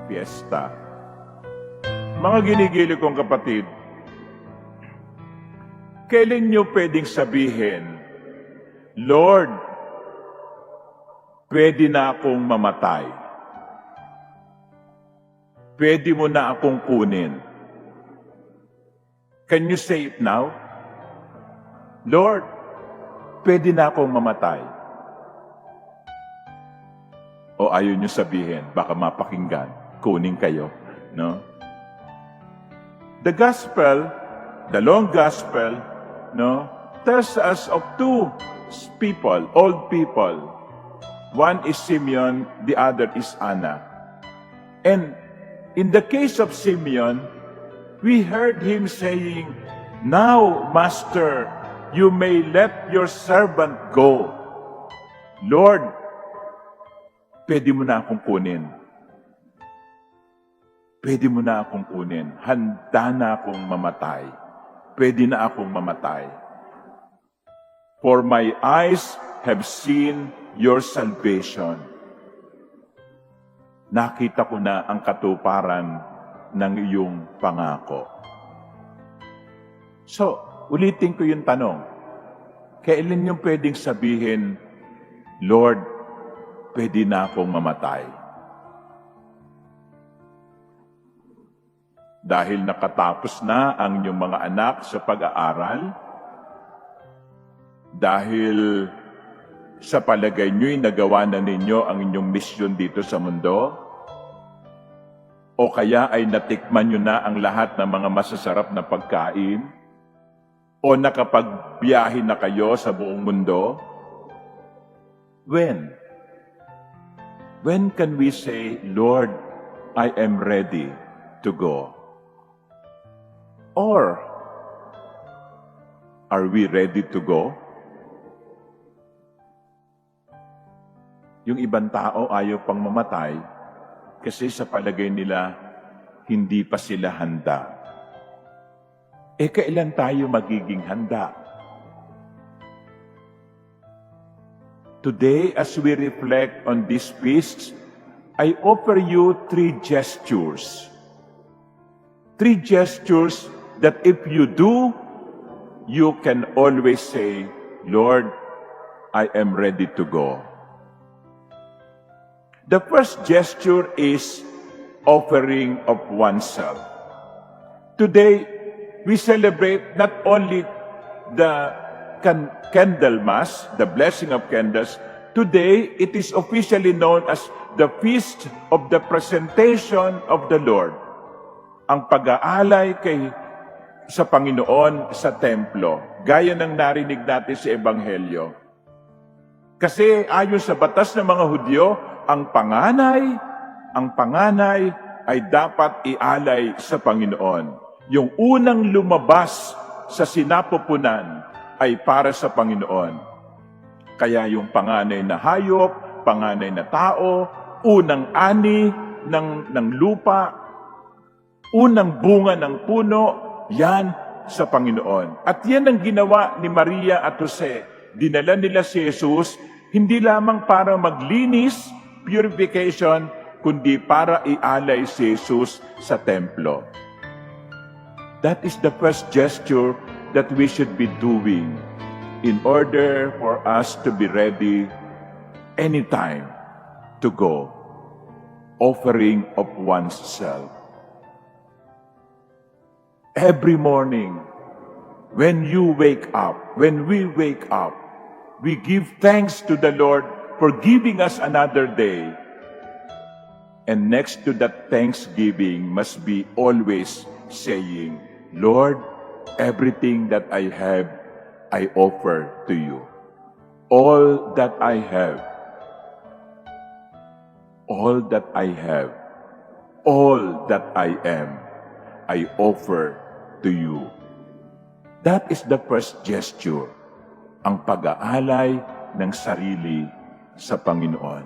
fiesta. Mga ginigili kong kapatid, kailan nyo pwedeng sabihin, Lord, pwede na akong mamatay. Pwede mo na akong kunin. Can you say it now? Lord, pwede na akong mamatay. O ayaw nyo sabihin, baka mapakinggan, kunin kayo. No? The gospel, the long gospel, no, tells us of two people, old people. One is Simeon, the other is Anna. And in the case of Simeon, we heard him saying, "Now, Master, you may let your servant go. Lord, pwede mo na akong kunin. Pwede mo na akong kunin. Handa na akong mamatay. Pwede na akong mamatay. For my eyes have seen your salvation." Nakita ko na ang katuparan ng iyong pangako. So, ulitin ko yung tanong. Kailan yung pwedeng sabihin, Lord, pwede na akong mamatay? Dahil nakatapos na ang inyong mga anak sa pag-aaral? Dahil sa palagay nyo'y nagawa na ninyo ang inyong misyon dito sa mundo? O kaya ay natikman nyo na ang lahat ng mga masasarap na pagkain? O nakapagbiyahe na kayo sa buong mundo? When? When can we say, Lord, I am ready to go? Or, are we ready to go? Yung ibang tao ayaw pang mamatay kasi sa palagay nila, hindi pa sila handa. Kailan tayo magiging handa? Today, as we reflect on these feasts, I offer you three gestures. Three gestures that if you do, you can always say, Lord, I am ready to go. The first gesture is offering of oneself. Today, we celebrate not only the candle mass, the blessing of candles. Today, it is officially known as the Feast of the Presentation of the Lord. Ang pag-aalay sa Panginoon sa templo, gaya ng narinig natin sa Ebanghelyo. Kasi ayon sa batas ng mga Hudyo, ang panganay ay dapat ialay sa Panginoon. Yung unang lumabas sa sinapupunan ay para sa Panginoon. Kaya yung panganay na hayop, panganay na tao, unang ani ng lupa, unang bunga ng puno, yan sa Panginoon. At yan ang ginawa ni Maria at Jose. Dinala nila si Jesus, hindi lamang para maglinis, purification, kundi para ialay si Jesus sa templo. That is the first gesture that we should be doing in order for us to be ready anytime to go. Offering of oneself. Every morning, when you wake up, when we wake up, we give thanks to the Lord for giving us another day. And next to that thanksgiving must be always saying, Lord, everything that I have, I offer to you. All that I have, all that I have, all that I am, I offer to you. That is the first gesture, ang pag-aalay ng sarili sa Panginoon.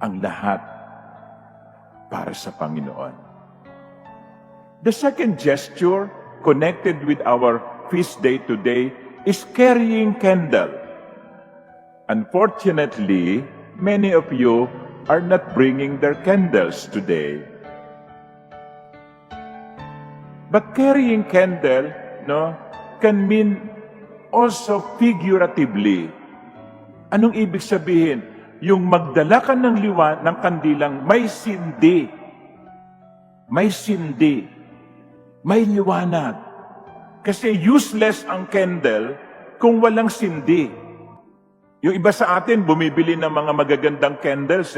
Ang lahat para sa Panginoon. The second gesture connected with our feast day today is carrying candle. Unfortunately, many of you are not bringing their candles today. But carrying candle, can mean also figuratively. Anong ibig sabihin? Yung magdala ka ng ng kandilang may sindi. May sindi. May liwanag. Kasi useless ang candle kung walang sindi. Yung iba sa atin, bumibili ng mga magagandang candles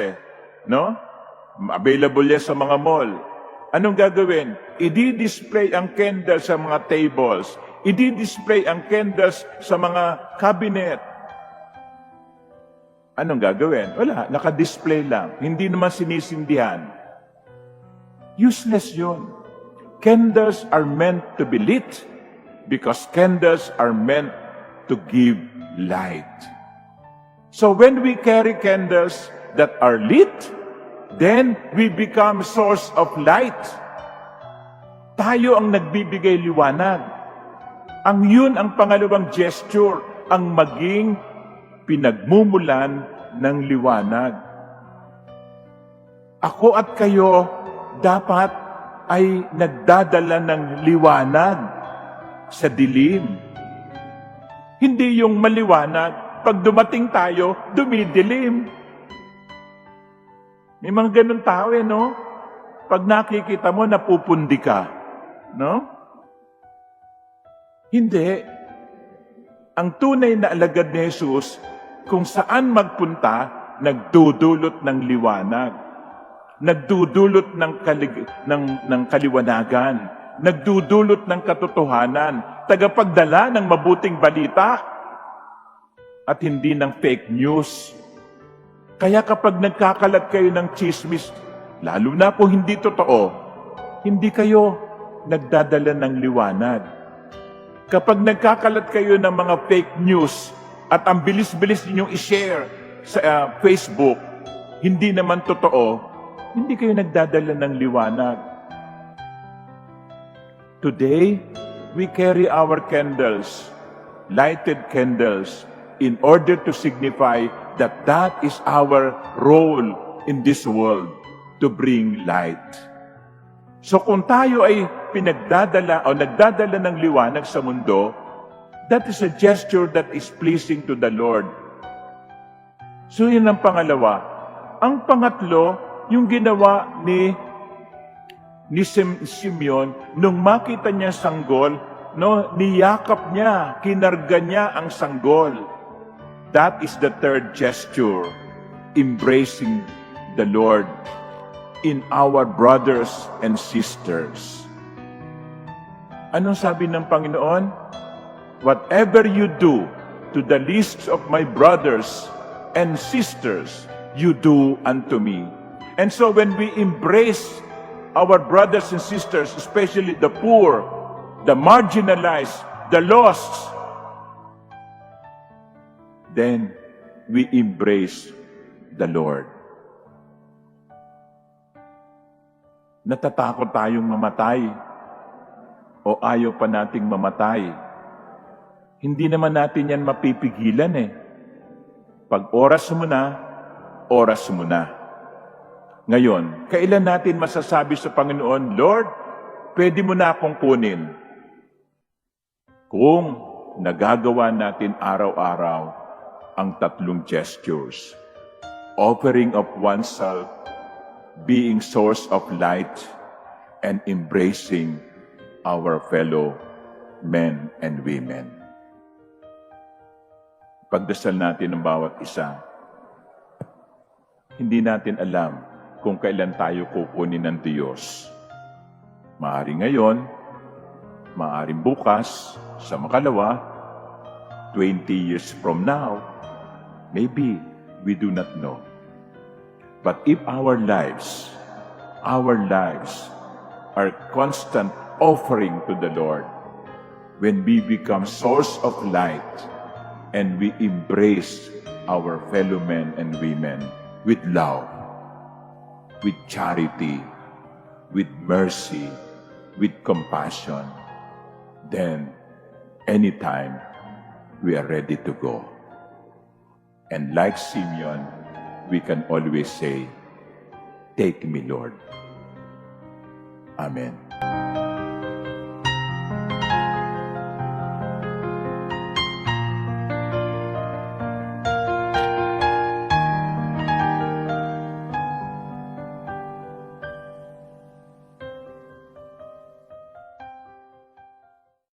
Available yan sa mga mall. Anong gagawin? I-display ang candles sa mga tables. I-display ang candles sa mga cabinet. Anong gagawin? Wala, naka-display lang. Hindi naman sinisindihan. Useless yun. Candles are meant to be lit because candles are meant to give light. So when we carry candles that are lit, then we become source of light. Tayo ang nagbibigay liwanag. Yun ang pangalawang gesture, ang maging pinagmumulan ng liwanag. Ako at kayo dapat ay nagdadala ng liwanag sa dilim. Hindi yung maliwanag, pag dumating tayo, dumidilim. May mga ganun tao Pag nakikita mo, napupundi ka. Hindi. Ang tunay na alagad ni Jesus, kung saan magpunta, nagdudulot ng liwanag. Nagdudulot ng kaliwanagan. Nagdudulot ng katotohanan. Tagapagdala ng mabuting balita. At hindi ng fake news. Kaya kapag nagkakalat kayo ng chismis, lalo na kung hindi totoo, hindi kayo nagdadala ng liwanag. Kapag nagkakalat kayo ng mga fake news at ang bilis-bilis ninyong i-share sa Facebook, hindi naman totoo, hindi kayo nagdadala ng liwanag. Today, we carry our candles, lighted candles, in order to signify that is our role in this world, to bring light. So kung tayo ay pinagdadala o nagdadala ng liwanag sa mundo, that is a gesture that is pleasing to the Lord. So yun ang pangalawa. Ang pangatlo, yung ginawa ni Simeon, nung makita niya sanggol, niyakap niya, kinarga niya ang sanggol. That is the third gesture, embracing the Lord in our brothers and sisters. Anong sabi ng Panginoon? Whatever you do to the least of my brothers and sisters, you do unto me. And so when we embrace our brothers and sisters, especially the poor, the marginalized, the lost, then we embrace the Lord. Natatakot tayong mamatay o ayaw pa nating mamatay. Hindi naman natin yan mapipigilan Pag oras mo na. Ngayon, kailan natin masasabi sa Panginoon, Lord, pwede mo na akong kunin? Kung nagagawa natin araw-araw ang tatlong gestures. Offering of oneself, being source of light, and embracing our fellow men and women. Pagdasal natin ang bawat isa. Hindi natin alam kung kailan tayo kukunin ng Diyos. Maaring ngayon, maaring bukas, sa makalawa, 20 years from now, maybe we do not know. But if our lives are constant offering to the Lord, when we become source of light and we embrace our fellow men and women with love, with charity, with mercy, with compassion, then anytime we are ready to go. And like Simeon, we can always say, "Take me, Lord." Amen.